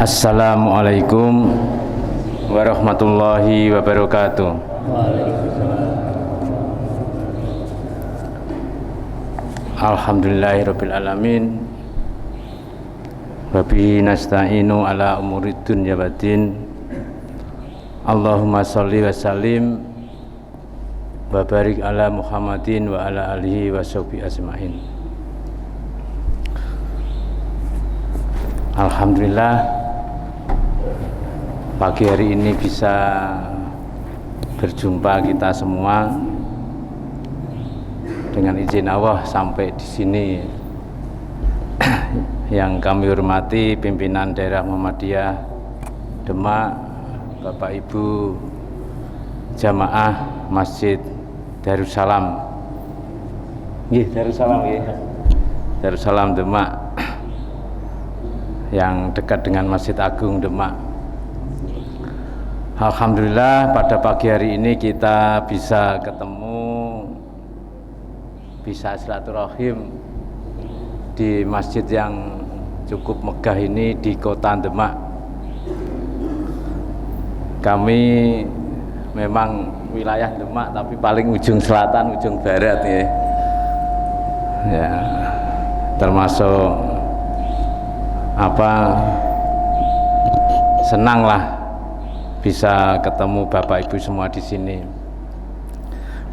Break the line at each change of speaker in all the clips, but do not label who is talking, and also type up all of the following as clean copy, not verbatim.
Assalamualaikum warahmatullahi wabarakatuh. Alhamdulillahirabbil alamin. Wa bihi nasta'inu ala umurid dunya waddin. Allahumma shalli wa sallim wa barik ala Muhammadin wa ala alihi wa sahbihi ajmain. Alhamdulillah pagi hari ini bisa berjumpa kita semua. Dengan izin Allah sampai di sini. Yang kami hormati pimpinan daerah Muhammadiyah Demak, Bapak Ibu jamaah Masjid Darussalam. Nggih, Darussalam nggih. Darussalam Demak yang dekat dengan Masjid Agung Demak. Alhamdulillah pada pagi hari ini kita bisa ketemu, bisa silaturahim di masjid yang cukup megah ini di kota Demak. Kami memang wilayah Demak tapi paling ujung selatan, ujung barat ya. Ya, termasuk senanglah bisa ketemu Bapak Ibu semua di sini.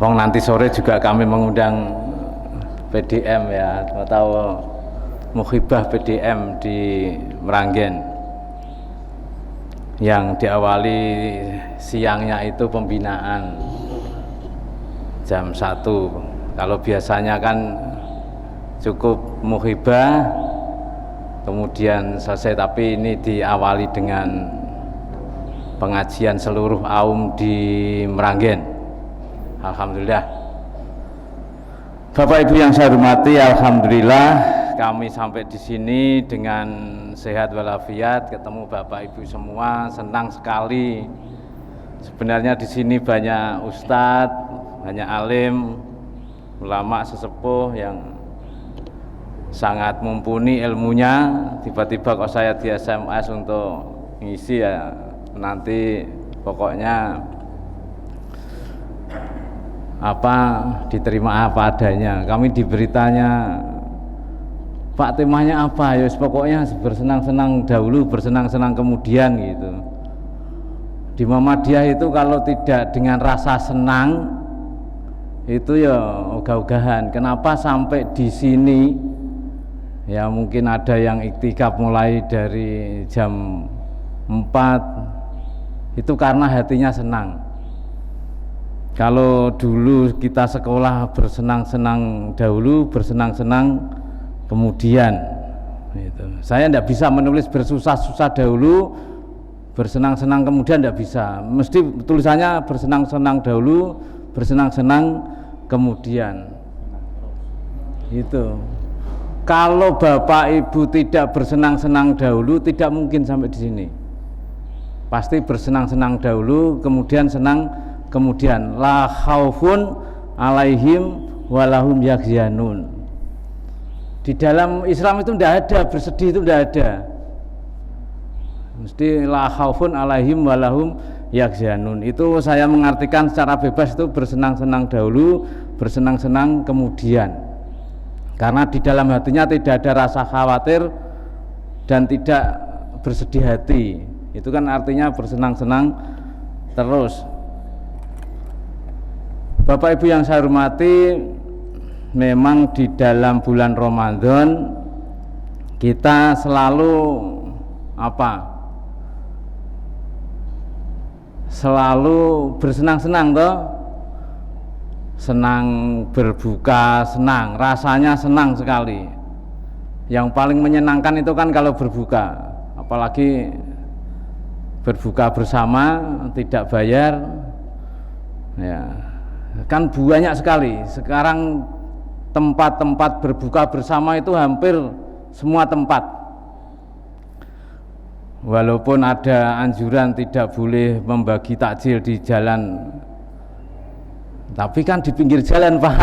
Wong nanti sore juga kami mengundang PDM ya, atau muhibah PDM di Meranggen. Yang diawali siangnya itu pembinaan jam 1. Kalau biasanya kan cukup muhibah kemudian selesai, tapi ini diawali dengan pengajian seluruh aum di Meranggen. Alhamdulillah. Bapak Ibu yang saya hormati, alhamdulillah kami sampai di sini dengan sehat walafiat, ketemu Bapak Ibu semua, senang sekali. Sebenarnya di sini banyak ustadz, banyak alim, ulama sesepuh yang sangat mumpuni ilmunya. Tiba-tiba kok saya di SMS untuk ngisi ya. Nanti pokoknya diterima apa adanya. Kami diberitanya, Pak temanya apa? Ya pokoknya bersenang-senang dahulu, bersenang-senang kemudian gitu. Di Muhammadiyah itu kalau tidak dengan rasa senang itu ya ogah-ogahan. Kenapa sampai di sini? Ya mungkin ada yang iktikaf mulai dari jam 4. Itu karena hatinya senang. Kalau dulu kita sekolah bersenang-senang dahulu, bersenang-senang kemudian. Gitu. Saya tidak bisa menulis bersusah-susah dahulu, bersenang-senang kemudian, tidak bisa. Mesti tulisannya bersenang-senang dahulu, bersenang-senang kemudian. Itu. Kalau Bapak Ibu tidak bersenang-senang dahulu, tidak mungkin sampai di sini. Pasti bersenang-senang dahulu, kemudian senang kemudian. La khaufun alaihim walahum yaghzanun. Di dalam Islam itu tidak ada bersedih, itu tidak ada. Mesti la khaufun alaihim walahum yaghzanun. Itu saya mengartikan secara bebas, itu bersenang-senang dahulu, bersenang-senang kemudian. Karena di dalam hatinya tidak ada rasa khawatir dan tidak bersedih hati. Itu kan artinya bersenang-senang terus. Bapak Ibu yang saya hormati, memang di dalam bulan Ramadan kita selalu selalu bersenang-senang toh. Senang berbuka, senang, rasanya senang sekali. Yang paling menyenangkan itu kan kalau berbuka, apalagi berbuka bersama, tidak bayar, ya kan banyak sekali. Sekarang tempat-tempat berbuka bersama itu hampir semua tempat. Walaupun ada anjuran tidak boleh membagi takjil di jalan, tapi kan di pinggir jalan Pak.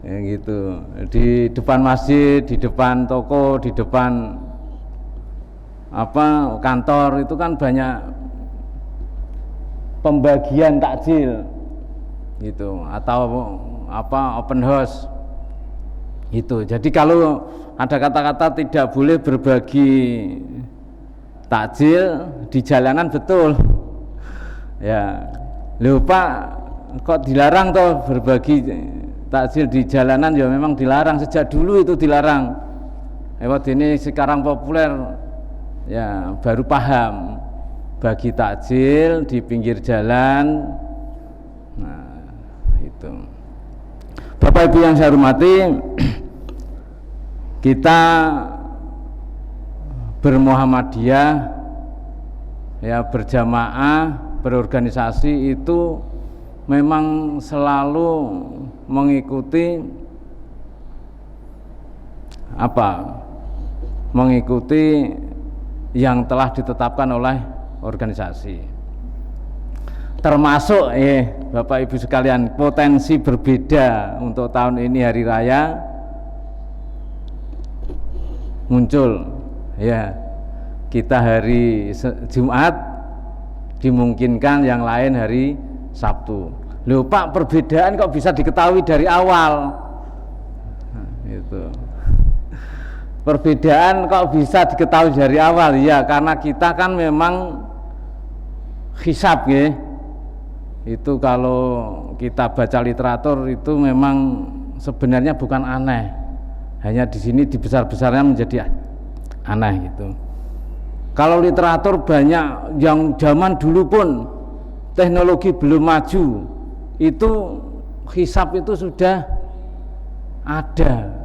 Ya gitu, di depan masjid, di depan toko, di depan kantor itu kan banyak pembagian takjil gitu, atau open house itu. Jadi kalau ada kata-kata tidak boleh berbagi takjil di jalanan, betul ya. Loh Pak, kok dilarang toh berbagi takjil di jalanan? Ya memang dilarang, sejak dulu itu dilarang. Lewat ini sekarang populer ya, baru paham bagi takjil di pinggir jalan. Nah itu, Bapak Ibu yang saya hormati, kita bermuhammadiyah ya, berjamaah, berorganisasi itu memang selalu mengikuti mengikuti yang telah ditetapkan oleh organisasi. Termasuk Bapak Ibu sekalian, potensi berbeda untuk tahun ini hari raya muncul ya. Kita hari Jumat, dimungkinkan yang lain hari Sabtu. Loh Pak, perbedaan kok bisa diketahui dari awal? Nah, itu. Perbedaan kok bisa diketahui dari awal? Ya karena kita kan memang hisab ya. Itu kalau kita baca literatur itu memang sebenarnya bukan aneh, hanya di sini dibesar-besarnya menjadi aneh gitu. Kalau literatur banyak yang zaman dulu pun teknologi belum maju, itu hisab itu sudah ada.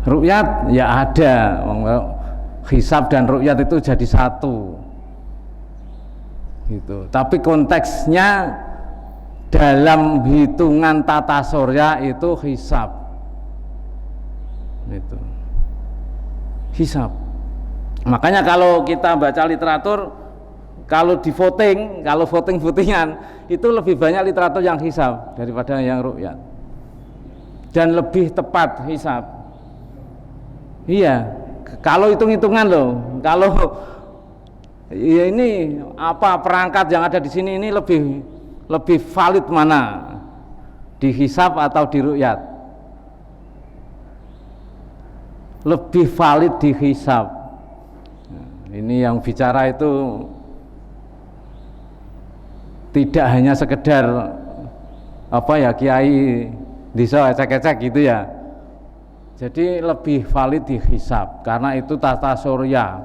Ru'yat ya ada, hisab dan ru'yat itu jadi satu gitu. Tapi konteksnya dalam hitungan tata surya itu hisab itu, hisab. Makanya kalau kita baca literatur, kalau di voting, kalau voting-votingan itu lebih banyak literatur yang hisab daripada yang ru'yat, dan lebih tepat hisab. Iya, kalau hitung-hitungan loh, kalau ya ini perangkat yang ada di sini ini lebih valid mana, di hisab atau di ru'yat? Lebih valid di hisab. Nah, ini yang bicara itu tidak hanya sekedar kiai bisa ecek-ecek gitu ya. Jadi lebih valid di hisab, karena itu tata surya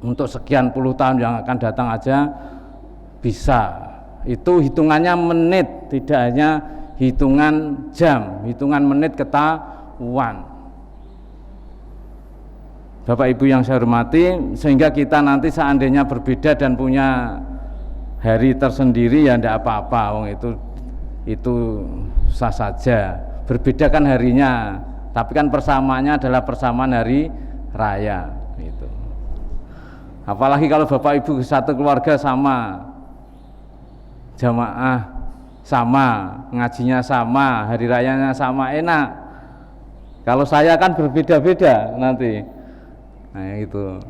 untuk sekian puluh tahun yang akan datang aja bisa. Itu hitungannya menit, tidak hanya hitungan jam, hitungan menit ketahuan. Bapak Ibu yang saya hormati, sehingga kita nanti seandainya berbeda dan punya hari tersendiri ya tidak apa-apa, itu sah saja. Berbeda kan harinya, tapi kan persamaannya adalah persamaan hari raya itu. Apalagi kalau Bapak Ibu satu keluarga sama, jamaah sama, ngajinya sama, hari rayanya sama, enak. Kalau saya kan berbeda-beda nanti. Nah itu,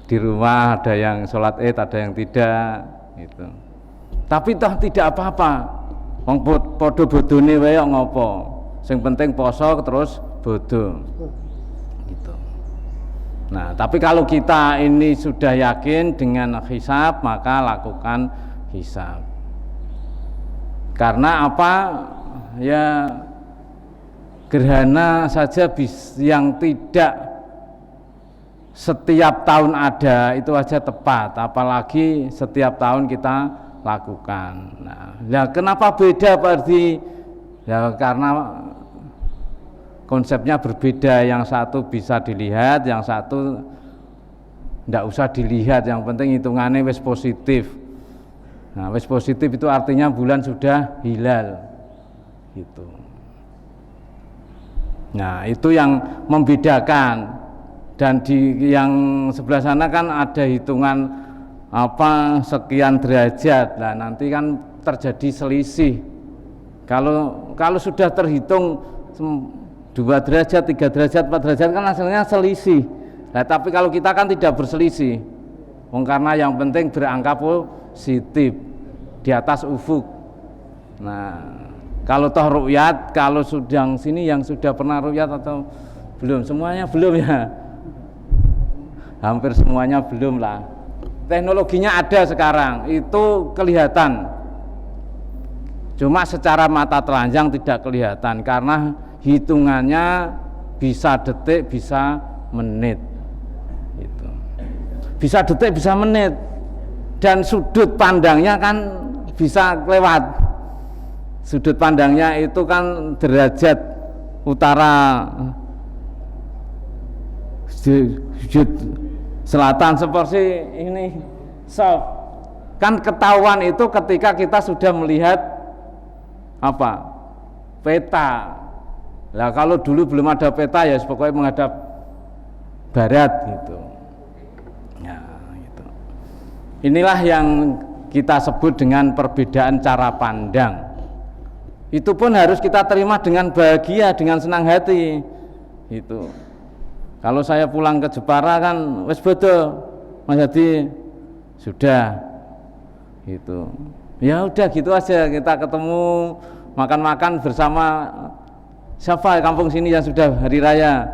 di rumah ada yang sholat Id, ada yang tidak gitu. Tapi toh tidak apa-apa, wong podo bodone wae ngopo, sing penting poso terus bodoh gitu. Nah tapi kalau kita ini sudah yakin dengan hisab, maka lakukan hisab. Karena ya gerhana saja yang tidak setiap tahun ada itu aja tepat, apalagi setiap tahun kita lakukan. Nah kenapa beda berarti? Ya karena konsepnya berbeda, yang satu bisa dilihat, yang satu tidak usah dilihat, yang penting hitungannya wis positif. Nah wis positif itu artinya bulan sudah hilal gitu. Nah itu yang membedakan. Dan di yang sebelah sana kan ada hitungan sekian derajat. Nah nanti kan terjadi selisih. Kalau sudah terhitung 2 derajat, 3 derajat, 4 derajat kan hasilnya selisih. Nah, tapi kalau kita kan tidak berselisih. Karena yang penting berangka positif di atas ufuk. Nah, kalau toh ru'yat, kalau sudah sini yang sudah pernah ru'yat atau belum? Semuanya belum ya. Hampir semuanya belum lah. Teknologinya ada sekarang, itu kelihatan. Cuma secara mata telanjang tidak kelihatan karena hitungannya bisa detik, bisa menit. Itu. Bisa detik, bisa menit. Dan sudut pandangnya kan bisa lewat. Sudut pandangnya itu kan derajat utara, sudut selatan seperti ini soft. Kan ketahuan itu ketika kita sudah melihat apa? Peta. Lah kalau dulu belum ada peta ya pokoknya menghadap barat gitu. Ya, gitu. Inilah yang kita sebut dengan perbedaan cara pandang. Itu pun harus kita terima dengan bahagia, dengan senang hati. Itu. Kalau saya pulang ke Jepara kan wis bodo, Mas Hadi sudah gitu. Ya udah gitu aja, kita ketemu makan-makan bersama siapa kampung sini yang sudah hari raya.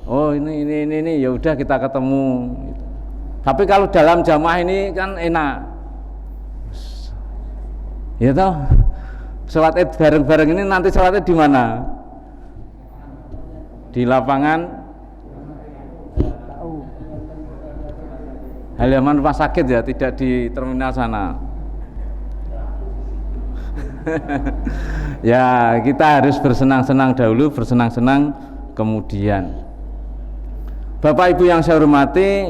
Oh ini ya udah kita ketemu gitu. Tapi kalau dalam jamaah ini kan enak. Ya toh. Sholat Id bareng-bareng ini nanti sholatnya di mana? Di lapangan halaman rumah sakit ya, tidak di terminal sana. Ya kita harus bersenang-senang dahulu, bersenang-senang kemudian. Bapak Ibu yang saya hormati,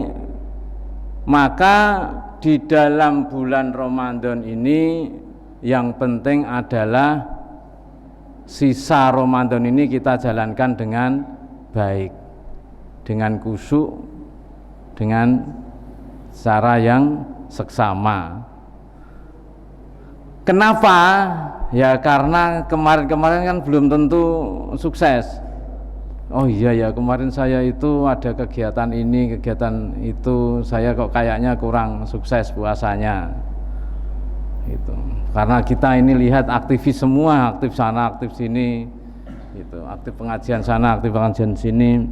maka di dalam bulan Ramadan ini yang penting adalah sisa Ramadan ini kita jalankan dengan baik, dengan khusyuk, dengan cara yang seksama. Kenapa? Ya karena kemarin-kemarin kan belum tentu sukses. Oh iya ya, kemarin saya itu ada kegiatan ini, kegiatan itu, saya kok kayaknya kurang sukses puasanya. Itu. Karena kita ini lihat aktivis semua, aktif sana, aktif sini. Gitu. Aktif pengajian sana, aktif pengajian sini.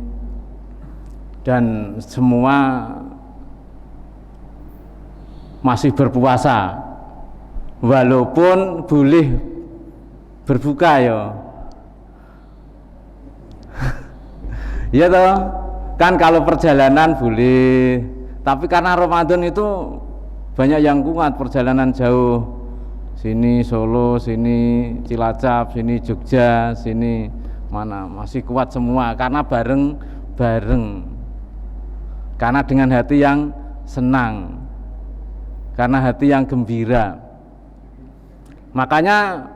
Dan semua masih berpuasa walaupun boleh berbuka ya. Ya toh, kan kalau perjalanan boleh, tapi karena Ramadan itu banyak yang kuat perjalanan jauh, sini Solo, sini Cilacap, sini Jogja, sini mana masih kuat semua karena bareng-bareng, karena dengan hati yang senang, karena hati yang gembira. Makanya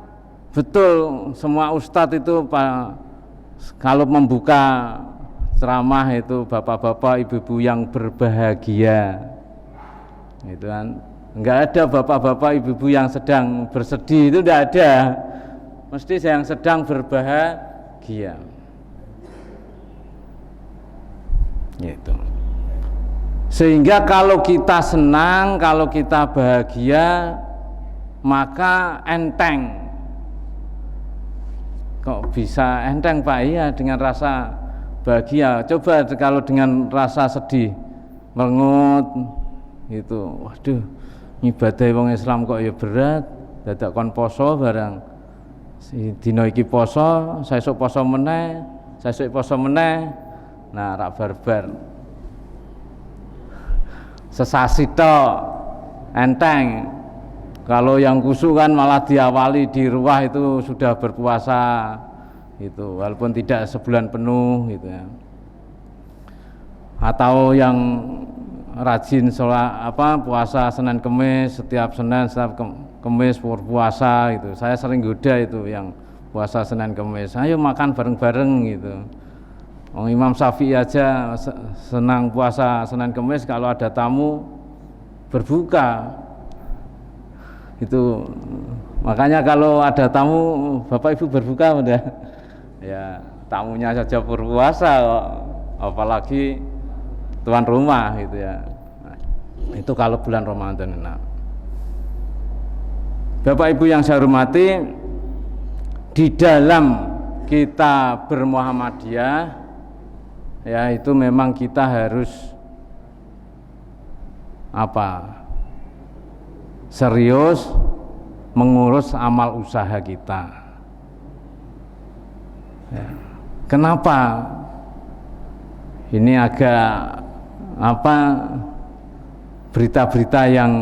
betul semua ustadz itu kalau membuka ceramah itu bapak-bapak, ibu-ibu yang berbahagia, itu kan enggak ada bapak-bapak, ibu-ibu yang sedang bersedih, itu enggak ada, mesti yang sedang berbahagia. Gitu. Sehingga kalau kita senang, kalau kita bahagia, maka enteng. Kok bisa enteng Pak? Iya, dengan rasa bahagia. Coba kalau dengan rasa sedih, merengut gitu, waduh, ibadah wong Islam kok ya berat, dadak kon poso barang. Si dina iki poso, sesuk poso meneh, sesuk poso meneh. Nah, rak barbar. Sesasi tok enteng. Kalau yang khusyuk kan malah diawali di ruah itu sudah berpuasa gitu, walaupun tidak sebulan penuh gitu ya. Atau yang rajin sholat puasa Senin Kemis, setiap Senin setiap Kemis berpuasa gitu. Saya sering goda itu yang puasa Senin Kemis. Ayo makan bareng-bareng gitu. Imam Syafi'i aja senang puasa Senin Kemis, kalau ada tamu berbuka. Itu makanya kalau ada tamu Bapak Ibu berbuka udah ya, tamunya saja berpuasa kok, apalagi tuan rumah gitu ya. Nah, itu kalau bulan Ramadan. Nah, Bapak Ibu yang saya hormati, di dalam kita bermuhammadiyah ya, itu memang kita harus serius mengurus amal usaha kita ya. Kenapa ini agak berita-berita yang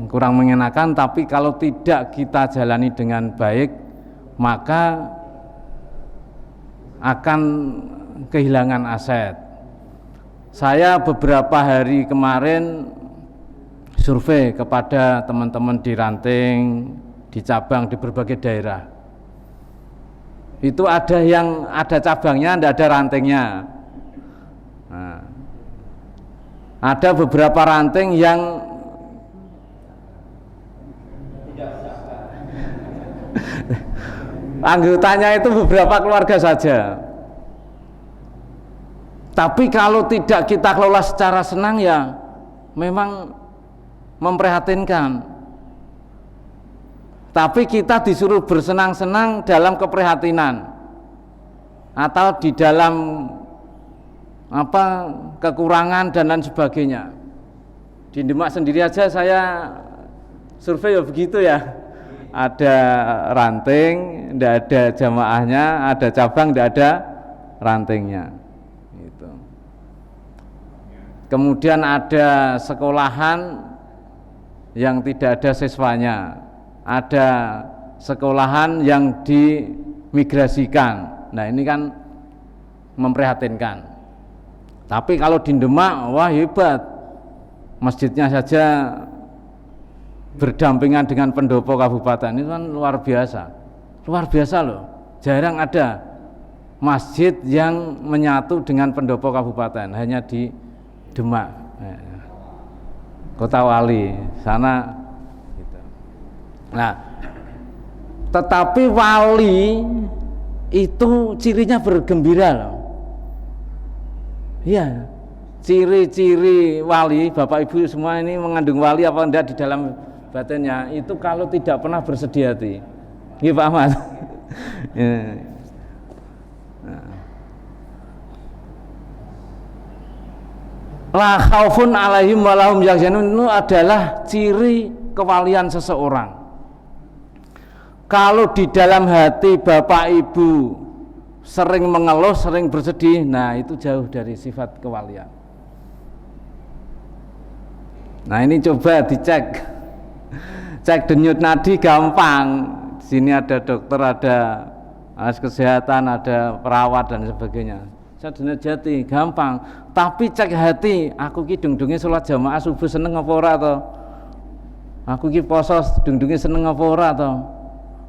kurang mengenakan, tapi kalau tidak kita jalani dengan baik maka akan kehilangan aset. Saya beberapa hari kemarin survei kepada teman-teman di ranting, di cabang, di berbagai daerah. Itu ada yang ada cabangnya, tidak ada rantingnya. Nah, ada beberapa ranting yang anggotanya itu beberapa keluarga saja. Tapi kalau tidak kita kelola secara senang ya memang memprihatinkan. Tapi kita disuruh bersenang-senang dalam keprihatinan atau di dalam kekurangan dan lain sebagainya. Di Demak sendiri aja saya survei ya begitu ya. Ada ranting, tidak ada jamaahnya, ada cabang, tidak ada rantingnya. Gitu. Kemudian ada sekolahan yang tidak ada siswanya, ada sekolahan yang dimigrasikan. Nah ini kan memprihatinkan. Tapi kalau di Demak, wah hebat, masjidnya saja berdampingan dengan pendopo kabupaten, itu kan luar biasa loh. Jarang ada masjid yang menyatu dengan pendopo kabupaten, hanya di Demak, Kota Wali sana gitu. Nah, tetapi wali itu cirinya bergembira loh. Iya, ciri-ciri wali, Bapak Ibu semua ini mengandung wali apa enggak di dalam batinnya, itu kalau tidak pernah bersedih hati. Nggih Pak Ahmad. La khaufun alaihim wa lahum yahzanun, itu adalah ciri kewalian seseorang. Kalau di dalam hati Bapak Ibu sering mengeluh, sering bersedih, nah itu jauh dari sifat kewalian. Nah ini coba dicek, cek denyut nadi gampang. Di sini ada dokter, ada kesehatan, ada perawat dan sebagainya. Saya denyut jati gampang. Tapi cek hati, aku ki dung-dunge sholat jamaah subuh seneng apa ora to? Aku ki poso dung-dunge seneng apa ora to?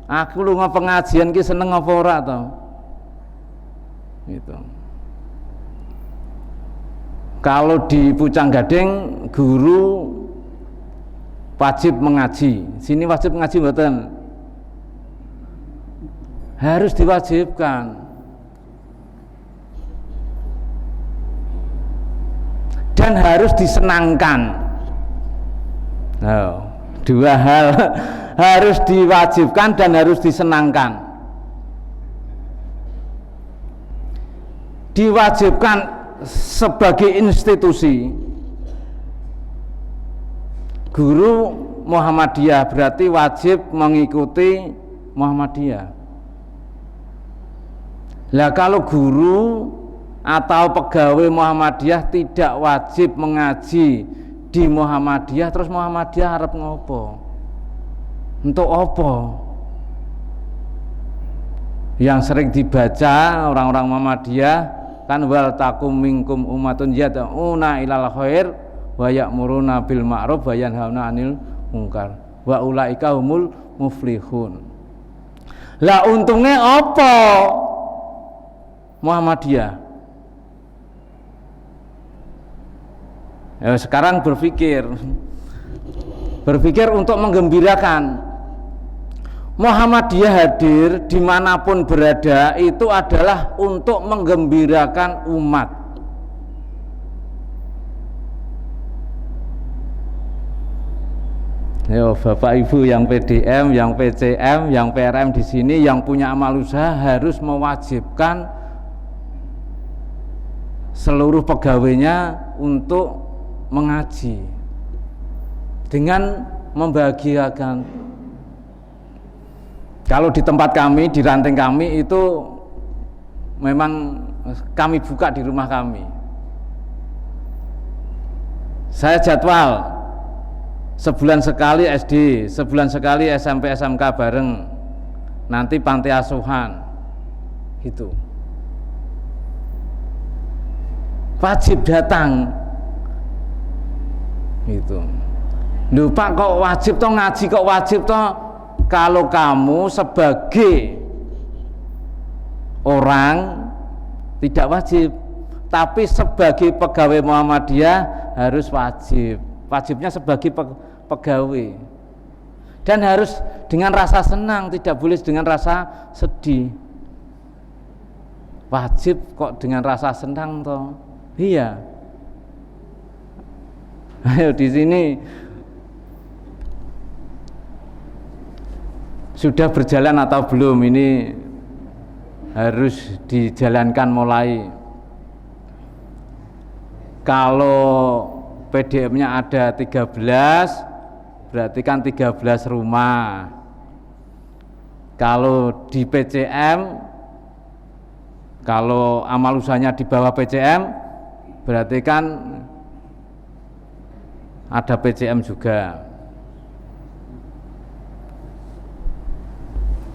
Aku lunga pengajian ki seneng apa ora to? Gitu. Kalau di Pucang Gading guru wajib mengaji. Sini wajib mengaji mboten? Harus diwajibkan. Dan harus disenangkan. Oh, dua hal, harus diwajibkan dan harus disenangkan. Diwajibkan sebagai institusi. Guru Muhammadiyah berarti wajib mengikuti Muhammadiyah. Lah kalau guru atau pegawai Muhammadiyah tidak wajib mengaji di Muhammadiyah, terus Muhammadiyah harap ngopo? Untuk opo? Yang sering dibaca orang-orang Muhammadiyah kan wal takum minkum ummatun yad'una ilal khair wa ya'muruna bil ma'ruf wa yanhauna 'anil munkar wa ulaika humul muflihun. Lah untungnya apa Muhammadiyah? Ya, sekarang berpikir untuk menggembirakan. Muhammadiyah hadir dimanapun berada itu adalah untuk menggembirakan umat. Yo, Bapak Ibu yang PDM, yang PCM, yang PRM di sini yang punya amal usaha harus mewajibkan seluruh pegawainya untuk mengaji dengan membahagiakan. Kalau di tempat kami, di ranting kami itu memang kami buka di rumah kami. Saya jadwal sebulan sekali SD, sebulan sekali SMP SMK bareng, nanti panti asuhan gitu, wajib datang gitu. Loh Pak, kok wajib toh ngaji, kok wajib toh? Kalau kamu sebagai orang tidak wajib, tapi sebagai pegawai Muhammadiyah harus wajib. Wajibnya sebagai pegawai, dan harus dengan rasa senang, tidak boleh dengan rasa sedih. Wajib kok dengan rasa senang toh? Iya. Ayo di sini sudah berjalan atau belum? Ini harus dijalankan mulai. Kalau PDM-nya ada 13, berarti kan 13 rumah. Kalau di PCM, kalau amal usahanya di bawah PCM, berarti kan ada PCM juga.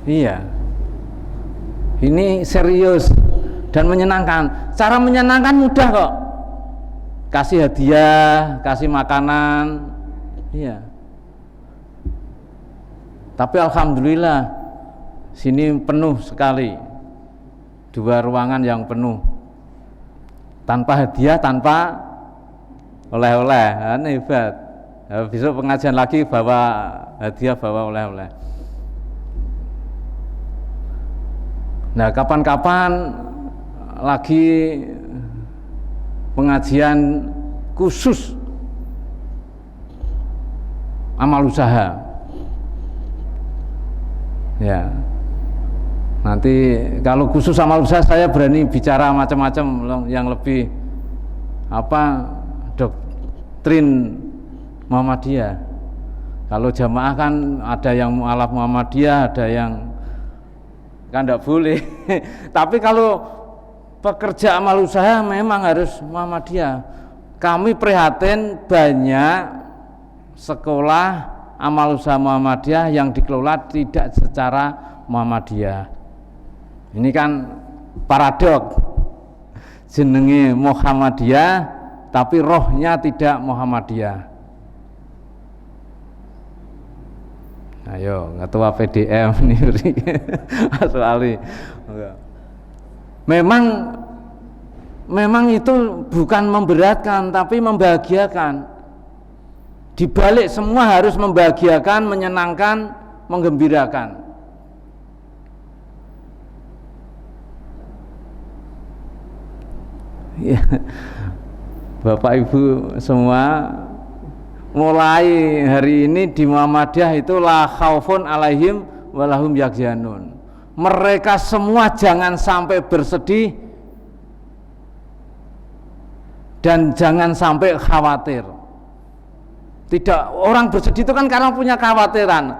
Iya, ini serius dan menyenangkan. Cara menyenangkan mudah kok. Kasih hadiah, kasih makanan, iya. Tapi alhamdulillah sini penuh sekali, 2 ruangan yang penuh, tanpa hadiah, tanpa oleh-oleh, kan hebat. Besok pengajian lagi bawa hadiah, bawa oleh-oleh. Nah, kapan-kapan lagi pengajian khusus amal usaha, ya. Nanti kalau khusus amal usaha saya berani bicara macam-macam yang lebih doktrin Muhammadiyah. Kalau jamaah kan ada yang mualaf Muhammadiyah, ada yang kan tidak boleh. Tapi kalau pekerja amal usaha memang harus Muhammadiyah. Kami prihatin banyak sekolah amal usaha Muhammadiyah yang dikelola tidak secara Muhammadiyah. Ini kan paradok, jenenge Muhammadiyah tapi rohnya tidak Muhammadiyah. Ayo ketua PDM nih Mas Ali. Memang itu bukan memberatkan tapi membahagiakan. Di balik semua harus membahagiakan, menyenangkan, menggembirakan. Ya, Bapak Ibu semua, mulai hari ini di Muhammadiyah itu la khaufun alaihim walahum yahzanun. Mereka semua jangan sampai bersedih dan jangan sampai khawatir. Tidak, orang bersedih itu kan karena punya kekhawatiran.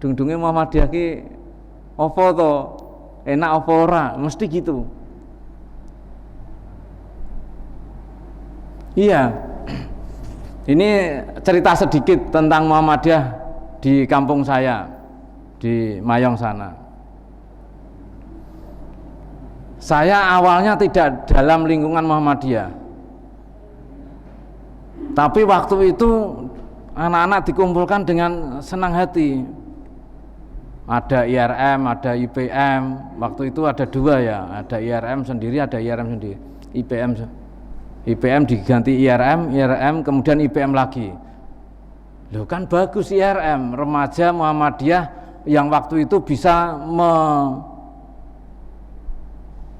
Dung-dunge Muhammadiyah ki apa to? Enak apa ora? Mesti gitu. Iya. Ini cerita sedikit tentang Muhammadiyah di kampung saya, di Mayong sana. Saya awalnya tidak dalam lingkungan Muhammadiyah, tapi waktu itu anak-anak dikumpulkan dengan senang hati. Ada IRM, ada IPM. Waktu itu ada 2 ya, ada IRM sendiri, ada IRM sendiri. IPM diganti IRM kemudian IPM lagi. Loh kan bagus IRM, remaja Muhammadiyah yang waktu itu bisa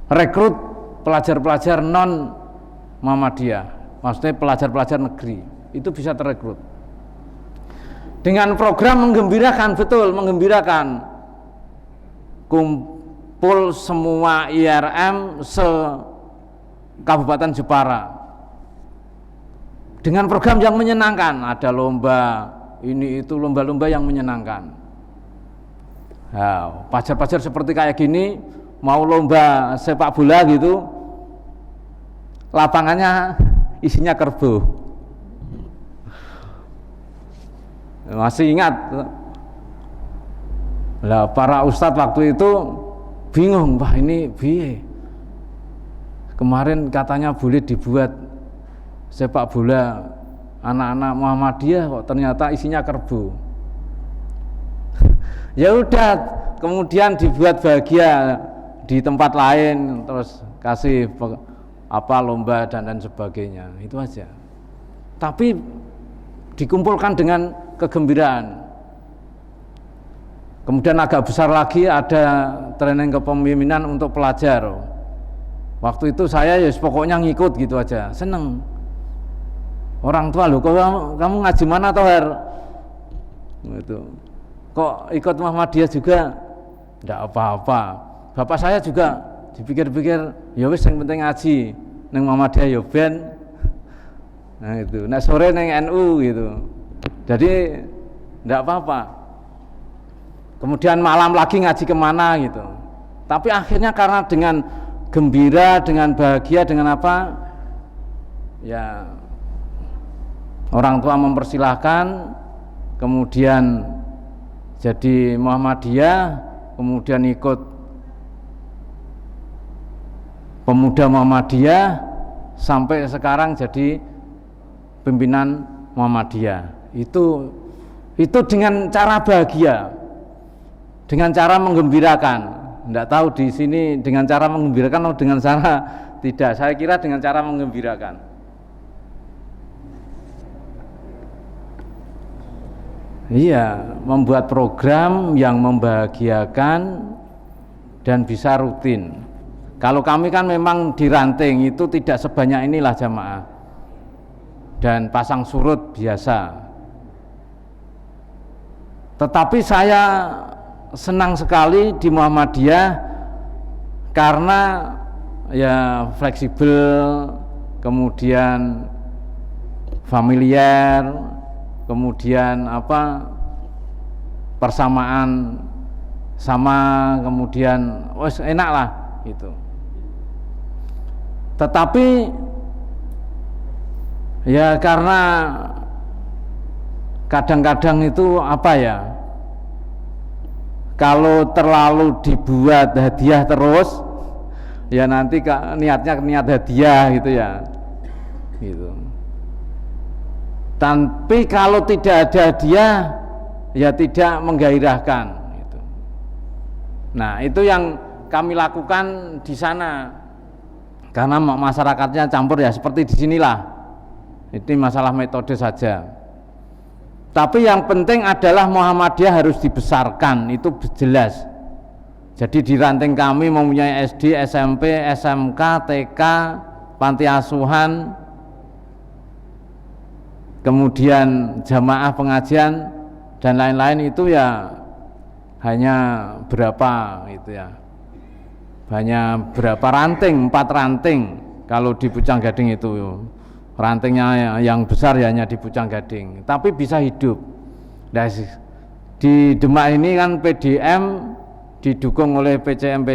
merekrut pelajar-pelajar non Muhammadiyah, maksudnya pelajar-pelajar negeri, itu bisa terekrut dengan program menggembirakan, betul menggembirakan, kumpul semua IRM se-Kabupaten Jepara dengan program yang menyenangkan, ada lomba ini itu, lomba-lomba yang menyenangkan. Nah, pelajar-pelajar seperti kayak gini mau lomba sepak bola gitu, lapangannya isinya kerbau. Masih ingat lah, para ustadz waktu itu bingung, wah ini biye, kemarin katanya boleh dibuat sepak bola anak-anak Muhammadiyah, kok ternyata isinya kerbau. Ya udah, kemudian dibuat bahagia di tempat lain, terus kasih lomba dan sebagainya, itu aja. Tapi dikumpulkan dengan kegembiraan. Kemudian agak besar lagi ada training kepemimpinan untuk pelajar. Waktu itu saya ya pokoknya ngikut gitu aja, seneng. Orang tua, loh, kamu ngaji mana Toher? Gitu. Kok ikut Muhammadiyah juga? Enggak apa-apa. Bapak saya juga dipikir-pikir, ya wis yang penting ngaji, neng Muhammadiyah ya ben. Nah itu, nah sore neng NU gitu. Jadi enggak apa-apa. Kemudian malam lagi ngaji kemana gitu. Tapi akhirnya karena dengan gembira, dengan bahagia, dengan apa? Ya orang tua mempersilahkan, kemudian jadi Muhammadiyah, kemudian ikut pemuda Muhammadiyah sampai sekarang jadi pimpinan Muhammadiyah. Itu dengan cara bahagia, dengan cara menggembirakan. Tidak tahu di sini dengan cara menggembirakan atau dengan cara tidak. Saya kira dengan cara menggembirakan. Iya, membuat program yang membahagiakan dan bisa rutin. Kalau kami kan memang di ranting itu tidak sebanyak inilah jamaah, dan pasang surut biasa. Tetapi saya senang sekali di Muhammadiyah karena ya fleksibel, kemudian familiar, kemudian persamaan sama, kemudian enak lah gitu. Tetapi ya karena kadang-kadang itu kalau terlalu dibuat hadiah terus, ya nanti niatnya niat hadiah gitu ya, gitu. Tapi kalau tidak ada hadiah, ya tidak menggairahkan. Gitu. Nah itu yang kami lakukan di sana, karena masyarakatnya campur ya seperti di sinilah. Ini masalah metode saja. Tapi yang penting adalah Muhammadiyah harus dibesarkan, itu jelas. Jadi di ranting kami mempunyai SD, SMP, SMK, TK, panti asuhan, kemudian jamaah pengajian dan lain-lain, itu ya hanya berapa gitu ya. Hanya berapa ranting, 4 ranting kalau di Pucang Gading itu. Rantingnya yang besar ya hanya di Pucang Gading, tapi bisa hidup. Nah, di Demak ini kan PDM didukung oleh PCM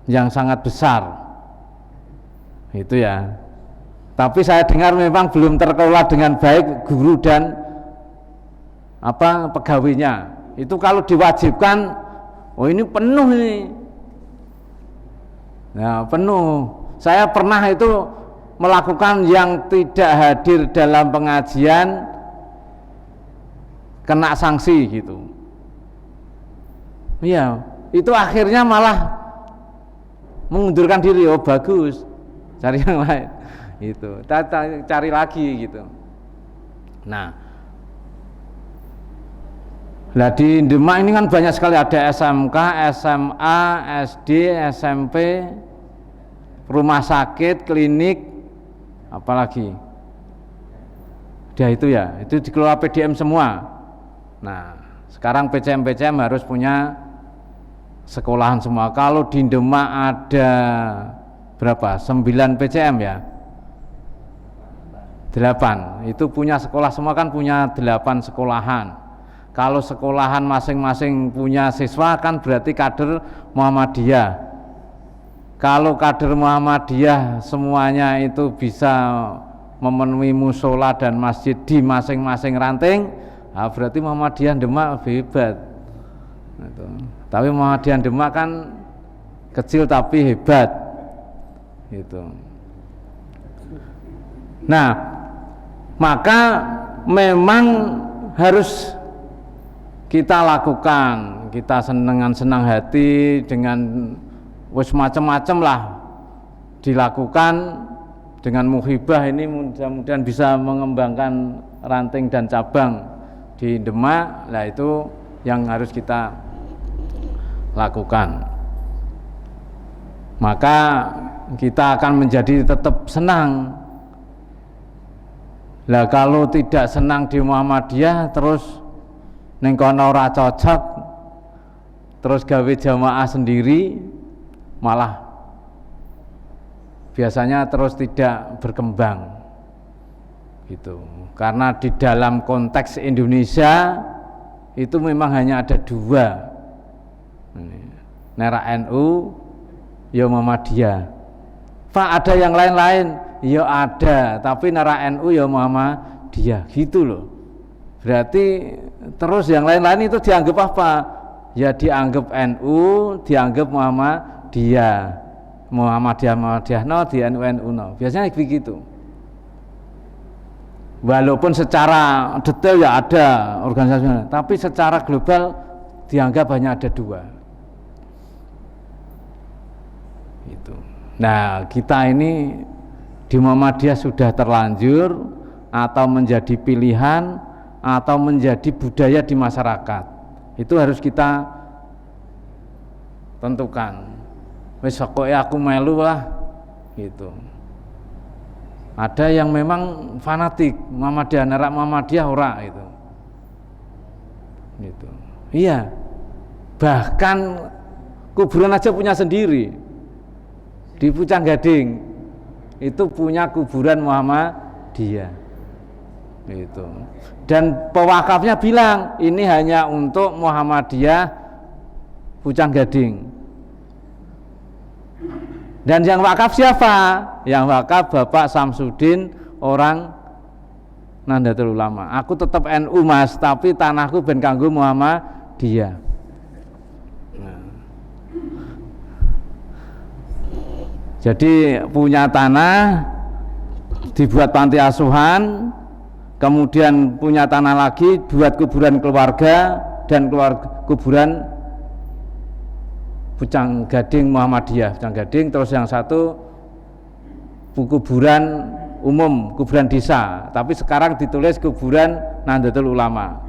yang sangat besar, itu ya. Tapi saya dengar memang belum terkelola dengan baik guru dan pegawainya. Itu kalau diwajibkan, ini penuh ini. Nah, penuh. Saya pernah itu melakukan yang tidak hadir dalam pengajian kena sanksi gitu. Iya, itu akhirnya malah mengundurkan diri. Oh bagus, cari yang lain. Itu, cari lagi gitu. Nah, Nah di Demak ini kan banyak sekali, ada SMK, SMA, SD, SMP, rumah sakit, klinik, apalagi dia itu ya, itu dikelola PDM semua. Nah sekarang PCM harus punya sekolahan semua. Kalau di Demak ada berapa? 9 PCM ya? 8. Itu punya sekolah semua, kan punya 8 sekolahan. Kalau sekolahan masing-masing punya siswa kan berarti kader Muhammadiyah. Kalau kader Muhammadiyah semuanya itu bisa memenuhi musola dan masjid di masing-masing ranting, nah berarti Muhammadiyah Demak lebih hebat. Gitu. Tapi Muhammadiyah Demak kan kecil tapi hebat. Gitu. Nah, maka memang harus kita lakukan, kita dengan senang hati, dengan wis macam-macam lah dilakukan. Dengan muhibah ini mudah-mudahan bisa mengembangkan ranting dan cabang di Demak. Nah itu yang harus kita lakukan. Maka kita akan menjadi tetap senang. Lah kalau tidak senang di Muhammadiyah terus ning kono ora cocok, terus gawe jamaah sendiri, malah biasanya terus tidak berkembang gitu. Karena di dalam konteks Indonesia itu memang hanya ada 2, Nera NU, ya Muhammadiyah. Pak ada yang lain-lain, ya ada, tapi Nera NU ya Muhammadiyah, gitu loh. Berarti terus yang lain-lain itu dianggap apa? Ya dianggap NU, dianggap Muhammadiyah. Muhammadiyah no, di NU no. Biasanya begitu. Walaupun secara detail ya ada organisasinya, tapi secara global dianggap hanya ada 2. Itu. Nah, kita ini di Muhammadiyah sudah terlanjur atau menjadi pilihan atau menjadi budaya di masyarakat. Itu harus kita tentukan. Wis pokoke aku melu lah gitu. Ada yang memang fanatik Muhammadiyah, nerak Muhammadiyah ora itu. Gitu. Iya. Bahkan kuburan aja punya sendiri. Di Pucang Gading itu punya kuburan Muhammadiyah. Gitu. Dan pewakafnya bilang ini hanya untuk Muhammadiyah Pucang Gading. Dan yang wakaf siapa? Yang wakaf Bapak Samsudin, orang Nahdlatul Ulama. Aku tetap NU Mas, tapi tanahku ben kanggo Muhammadiyah. Nah. Jadi punya tanah, dibuat panti asuhan, kemudian punya tanah lagi, buat kuburan keluarga dan kuburan Pucang Gading Muhammadiyah, Pucang Gading. Terus yang satu kuburan umum, kuburan desa, tapi sekarang ditulis kuburan Nahdlatul Ulama.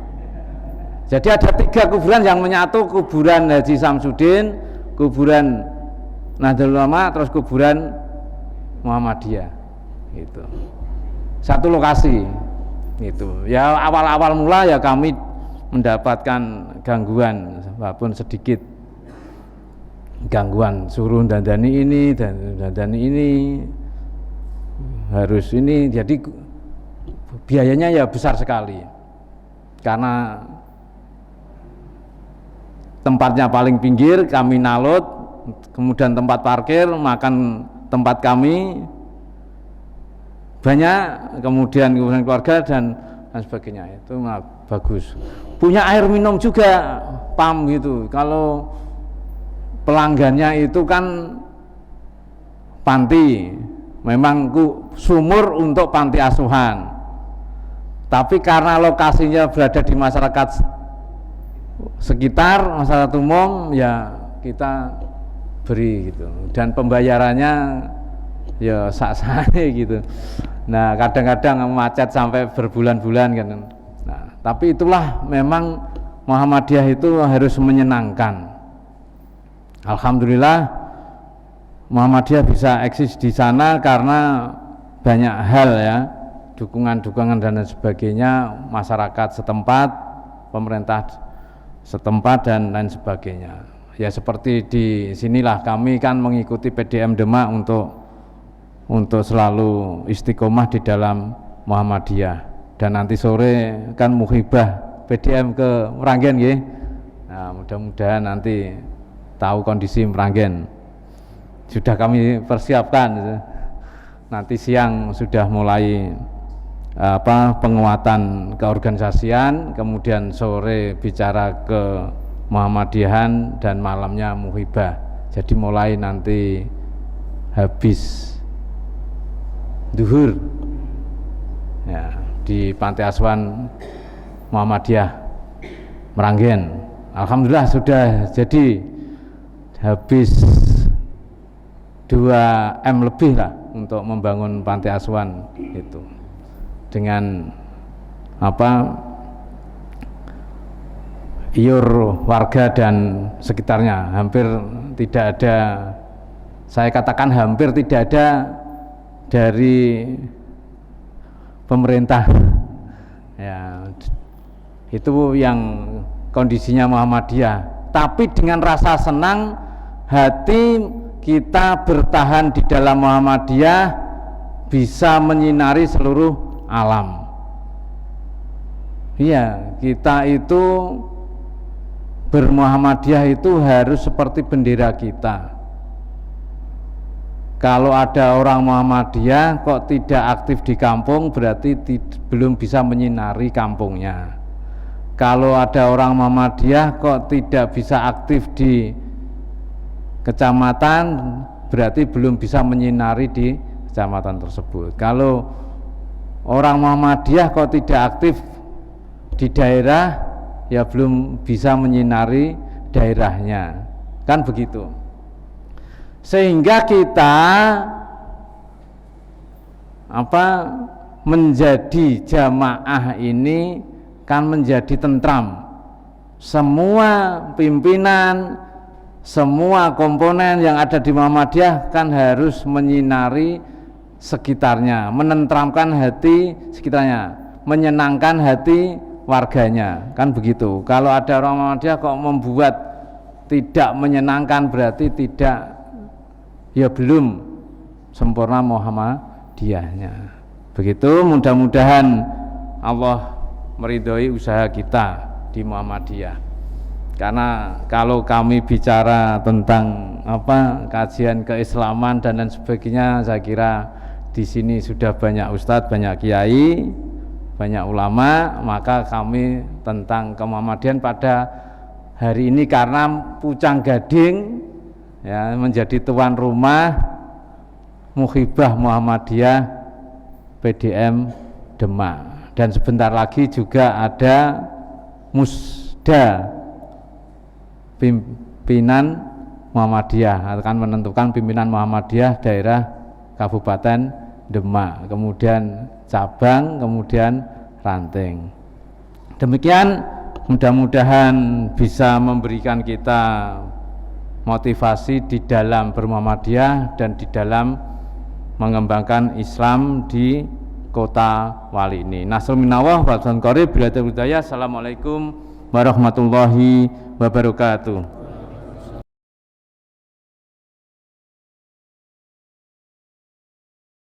Jadi ada 3 kuburan yang menyatu, kuburan Haji Samsudin, kuburan Nahdlatul Ulama, terus kuburan Muhammadiyah. Itu satu lokasi. Itu ya awal-awal mula ya kami mendapatkan gangguan, walaupun sedikit. Gangguan suruh dandani ini dan dandani ini harus ini, jadi biayanya ya besar sekali karena tempatnya paling pinggir, kami nalut, kemudian tempat parkir, makan tempat kami banyak, kemudian keluarga dan sebagainya. Itu bagus. Punya air minum juga, PAM gitu. Kalau pelanggannya itu kan panti, memang sumur untuk panti asuhan, tapi karena lokasinya berada di masyarakat sekitar, masyarakat umum, ya kita beri gitu, dan pembayarannya ya sak-sake gitu. Nah kadang-kadang macet sampai berbulan-bulan kan. Nah tapi itulah memang Muhammadiyah itu harus menyenangkan. Alhamdulillah Muhammadiyah bisa eksis di sana karena banyak hal ya, dukungan-dukungan dan lain sebagainya, masyarakat setempat, pemerintah setempat dan lain sebagainya. Ya seperti di sinilah kami kan mengikuti PDM Demak untuk selalu istiqomah di dalam Muhammadiyah. Dan nanti sore kan muhibah PDM ke Meranggen nggih. Nah, mudah-mudahan nanti tahu kondisi Meranggen. Sudah kami persiapkan. Nanti siang sudah mulai penguatan keorganisasian, kemudian sore bicara ke Muhammadiyahan dan malamnya muhibah. Jadi mulai nanti habis duhur ya, di Pantai Asuhan Muhammadiyah Meranggen. Alhamdulillah sudah jadi habis 2 M lebih lah untuk membangun Pantai Asuhan itu dengan iur warga dan sekitarnya. Hampir tidak ada, saya katakan hampir tidak ada dari pemerintah ya, itu yang kondisinya Muhammadiyah. Tapi dengan rasa senang hati kita bertahan di dalam Muhammadiyah, bisa menyinari seluruh alam. Iya, kita itu bermuhammadiyah itu harus seperti bendera kita. Kalau ada orang Muhammadiyah kok tidak aktif di kampung, berarti belum bisa menyinari kampungnya. Kalau ada orang Muhammadiyah kok tidak bisa aktif di kecamatan, berarti belum bisa menyinari di kecamatan tersebut. Kalau orang Muhammadiyah kok tidak aktif di daerah, ya belum bisa menyinari daerahnya, kan begitu. Sehingga kita menjadi jamaah ini kan menjadi tentram. Semua pimpinan, semua komponen yang ada di Muhammadiyah kan harus menyinari sekitarnya, menentramkan hati sekitarnya, menyenangkan hati warganya, kan begitu. Kalau ada orang Muhammadiyah kok membuat tidak menyenangkan, berarti tidak, ya belum sempurna Muhammadiyahnya. Begitu, mudah-mudahan Allah meridhoi usaha kita di Muhammadiyah. Karena kalau kami bicara tentang kajian keislaman dan lain sebagainya, saya kira di sini sudah banyak ustadz, banyak kiai, banyak ulama. Maka kami tentang kemuhammadian pada hari ini karena Pucang Gading ya menjadi tuan rumah Muhibah Muhammadiyah PDM Demak, dan sebentar lagi juga ada Musda pimpinan Muhammadiyah, akan menentukan pimpinan Muhammadiyah daerah Kabupaten Demak, kemudian cabang, kemudian ranting. Demikian, mudah-mudahan bisa memberikan kita motivasi di dalam bermuhammadiyah dan di dalam mengembangkan Islam di kota Wali ini. Nasrul minallah wa qarib. Assalamualaikum warahmatullahi wabarakatuh.